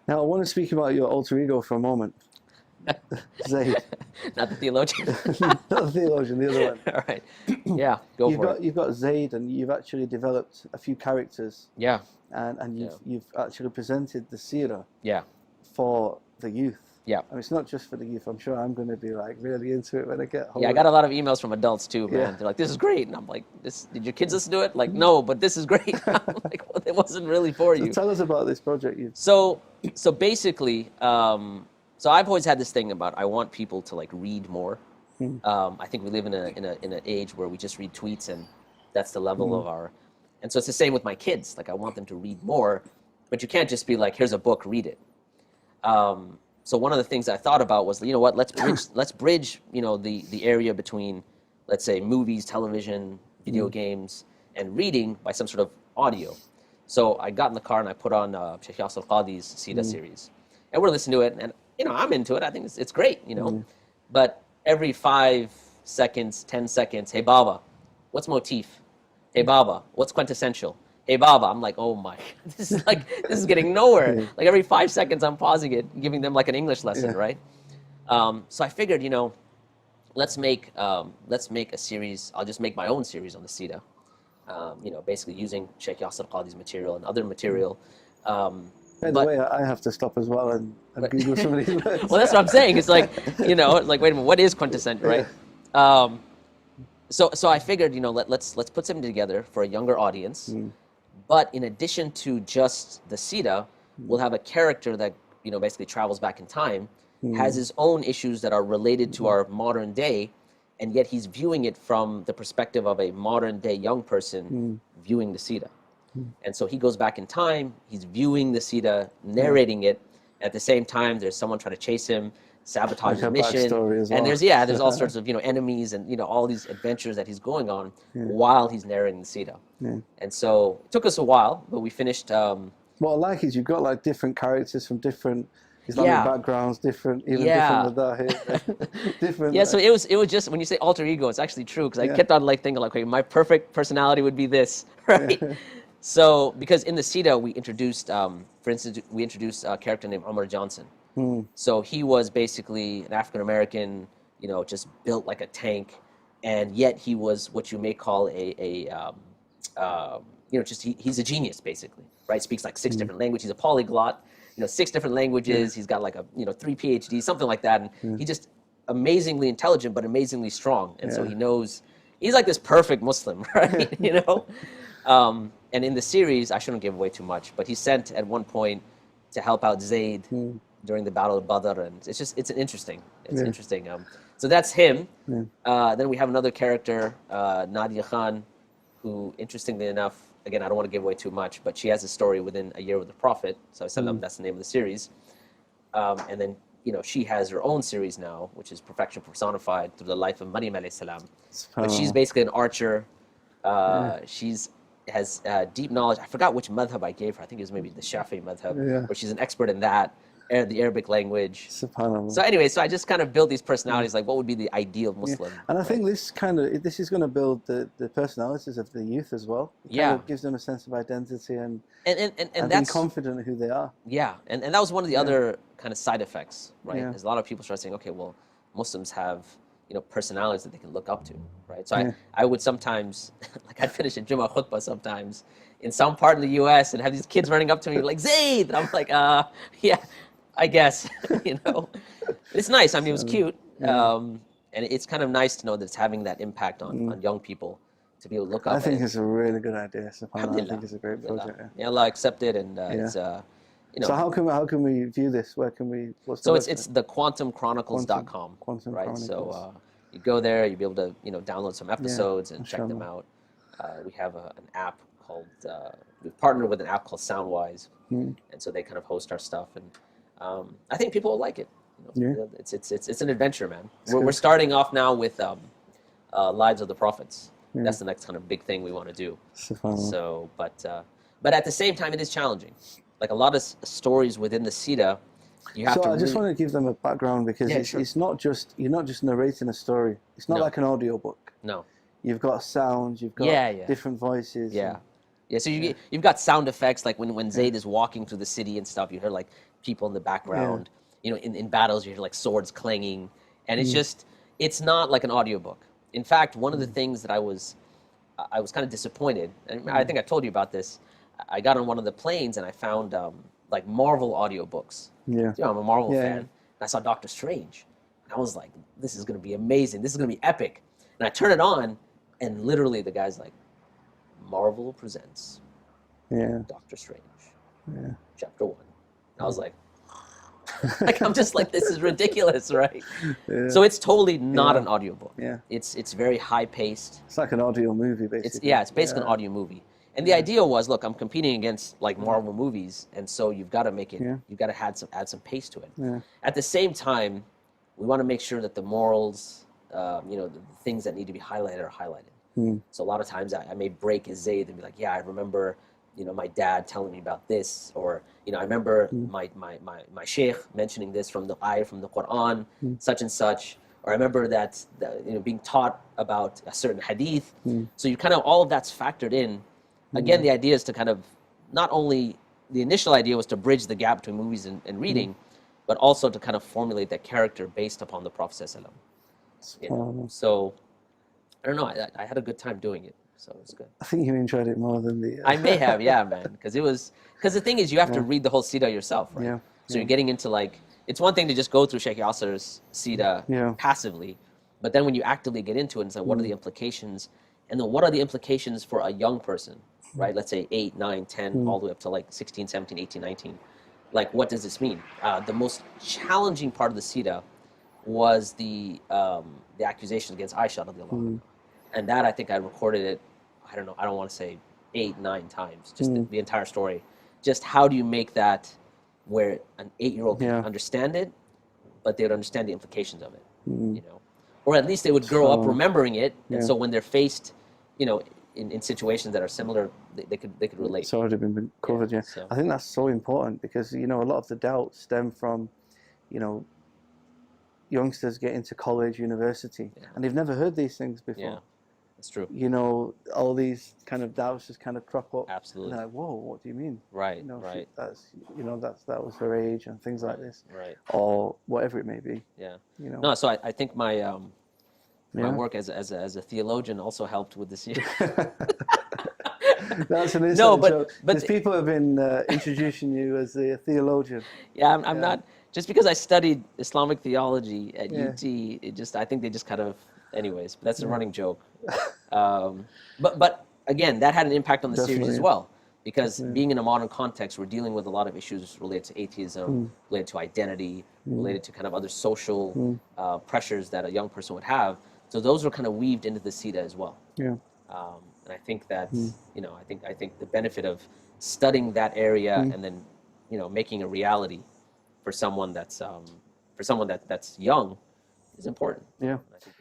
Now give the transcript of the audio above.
Now, I want to speak about your alter ego for a moment, Zaid. Not the theologian. Not the theologian, the other one. All right. Yeah, go for it. You've got Zaid, and you've actually developed a few characters, Yeah, and yeah, you've actually presented the Seerah yeah, for the youth. yeah. I mean, it's not just for the youth. I'm sure I'm going to be like really into it when I get home. Yeah, I got a lot of emails from adults too, man. Yeah. They're like, "This is great," and I'm like, "This did your kids listen to it?" Like, no, but this is great. I'm like, well, it wasn't really for So you. tell us about this project. So basically, so I've always had this thing about I want people to like read more. I think we live in an age where we just read tweets and that's the level of our. And so it's the same with my kids. Like I want them to read more, but you can't just be like, "Here's a book, read it." So one of the things I thought about was, you know what, let's bridge, you know, the area between, let's say, movies, television, video games, and reading by some sort of audio. So I got in the car and I put on Sheikh Yasser Qadi's Seerah series, and we're listening to it, and you know I'm into it. I think it's great, you know, but every 5 seconds, 10 seconds, "Hey Baba, what's motif? Hey Baba, what's quintessential? Hey Baba," I'm like, oh my, this is getting nowhere. Like every 5 seconds I'm pausing it, giving them like an English lesson, right? So I figured, you know, let's make a series. I'll just make my own series on the Seerah. You know, basically using Sheikh Yasser Qadi's material and other material. By the way, I have to stop as well and Google some of these words. Well, that's what I'm saying. It's like, you know, it's like, wait a minute, what is quintessential, right? So I figured, you know, let's put something together for a younger audience. But in addition to just the Seerah, we'll have a character that, you know, basically travels back in time, has his own issues that are related to our modern day, and yet he's viewing it from the perspective of a modern day young person viewing the Seerah. And so he goes back in time, he's viewing the Seerah, narrating it. At the same time, there's someone trying to chase him, sabotage his mission. And there's all sorts of, you know, enemies and, you know, all these adventures that he's going on while he's narrating the Seerah. And so it took us a while, but we finished. What I like is you've got like different characters from different Islamic backgrounds, different different madahib, different. Yeah, so it was just when you say alter ego, it's actually true because I kept on like thinking like, okay, my perfect personality would be this, right? So because in the Seerah we introduced, for instance, we introduced a character named Omar Johnson. So he was basically an African American, you know, just built like a tank, and yet he was what you may call you know, just he's a genius basically, right? Speaks like 6 different languages. He's a polyglot, you know, 6 different languages. He's got like a, you know, 3 PhDs, something like that, and he just amazingly intelligent but amazingly strong, and so he knows he's like this perfect Muslim, right? You know, and in the series, I shouldn't give away too much, but he's sent at one point to help out Zayd during the Battle of Badr, and it's interesting. So that's him. Then we have another character, Nadia Khan, who, interestingly enough, again, I don't want to give away too much, but she has a story within a year with the Prophet. So that's the name of the series. And then, you know, she has her own series now, which is Perfection Personified through the life of Maryam alayhi salam. But she's basically an archer. She's has deep knowledge. I forgot which madhab I gave her. I think it was maybe the Shafi'i madhab, where she's an expert in that, and the Arabic language. So anyway, so I just kind of built these personalities, like what would be the ideal Muslim. And I think this is going to build the personalities of the youth as well. It kind of gives them a sense of identity and that's being confident in who they are. Yeah, and that was one of the other kind of side effects, right? Because a lot of people start saying, okay, well, Muslims have, you know, personalities that they can look up to, right? So I would sometimes, like I'd finish a Jummah khutbah sometimes in some part of the U.S. and have these kids running up to me like, Zayd! And I'm like, yeah, I guess, you know. It's nice. I mean, it was cute. And it's kind of nice to know that it's having that impact on young people to be able to look up. I think it's a really good idea, SubhanAllah. I think it's a great project. Yeah, Allah accepted, and it's, you know. So how can we view this? Where can we? So it's the quantumchronicles.com, right? So you go there, you'll be able to, you know, download some episodes and check them out. We have an app called we've partnered with an app called Soundwise, and so they kind of host our stuff, and I think people will like it. You know, it's an adventure, man. We're starting off now with Lives of the Prophets. That's the next kind of big thing we want to do. So, but at the same time, it is challenging. Like a lot of stories within the Seerah, you have to. I just want to give them a background because it's not just you're not just narrating a story. It's not like an audio book. No. You've got sounds. You've got different voices. Yeah. So you've got sound effects, like when Zayd is walking through the city and stuff. You hear like people in the background. You know, in battles you hear like swords clanging, and it's just, it's not like an audiobook. In fact, one of the things that I was kind of disappointed, and I think I told you about this. I got on one of the planes and I found like Marvel audiobooks. Yeah. You know, I'm a Marvel fan. And I saw Doctor Strange. And I was like, this is going to be amazing. This is going to be epic. And I turn it on, and literally the guy's like, Marvel presents Doctor Strange, Chapter 1. And I was like, I'm just like, this is ridiculous, right? So it's totally not an audiobook. It's very high paced. It's like an audio movie, basically. It's basically an audio movie. And the idea was, look, I'm competing against like Marvel movies, and so you've got to make it, you've got to add some pace to it. At the same time, we want to make sure that the morals, you know, the things that need to be highlighted are highlighted. So a lot of times I may break a zayd and be like, yeah, I remember, you know, my dad telling me about this, or, you know, I remember my sheikh mentioning this from the ayah from the Quran, such and such, or I remember that, you know, being taught about a certain hadith. So you kind of, all of that's factored in. Again, the idea is to kind of, not only, the initial idea was to bridge the gap between movies and reading, but also to kind of formulate that character based upon the Prophet ﷺ. You know? So, I don't know, I had a good time doing it, so it was good. I think you enjoyed it more than the... I may have, yeah, man, because the thing is, you have to read the whole Seerah yourself, right? So you're getting into like, it's one thing to just go through Sheikh Yasser's Seerah passively, but then when you actively get into it, it's like, what are the implications? And then what are the implications for a young person, right? Let's say 8, 9, 10, all the way up to like 16, 17, 18, 19. Like, what does this mean? The most challenging part of the Seerah was the accusations against Aisha radiallahu anha. And that, I think I recorded it, I don't know, I don't want to say 8, 9 times, just the entire story. Just how do you make that where an 8-year-old can understand it, but they would understand the implications of it, you know? Or at least they would grow up remembering it, and so when they're faced, you know, in situations that are similar, they could relate. It's already been covered, So. I think that's so important because, you know, a lot of the doubts stem from, you know, youngsters get into college, university, and they've never heard these things before. Yeah, that's true. You know, all these kind of doubts just kind of crop up. Absolutely. And they're like, whoa, what do you mean? Right, you know, right. That's, you know, that was her age and things like this. Right. Or whatever it may be. Yeah. You know. No, so I think my work as a theologian also helped with this year. That's an insight. No, but there's people have been introducing you as a theologian. Yeah, I'm not, just because I studied Islamic theology at UT, I think they just kind of, anyways, but that's a running joke. But again, that had an impact on the series as well, because being in a modern context, we're dealing with a lot of issues related to atheism, related to identity, related to kind of other social pressures that a young person would have. So those were kind of weaved into the Seerah as well. Yeah. And I think that, you know, I think the benefit of studying that area and then, you know, making a reality for someone that's young is important. Yeah. I think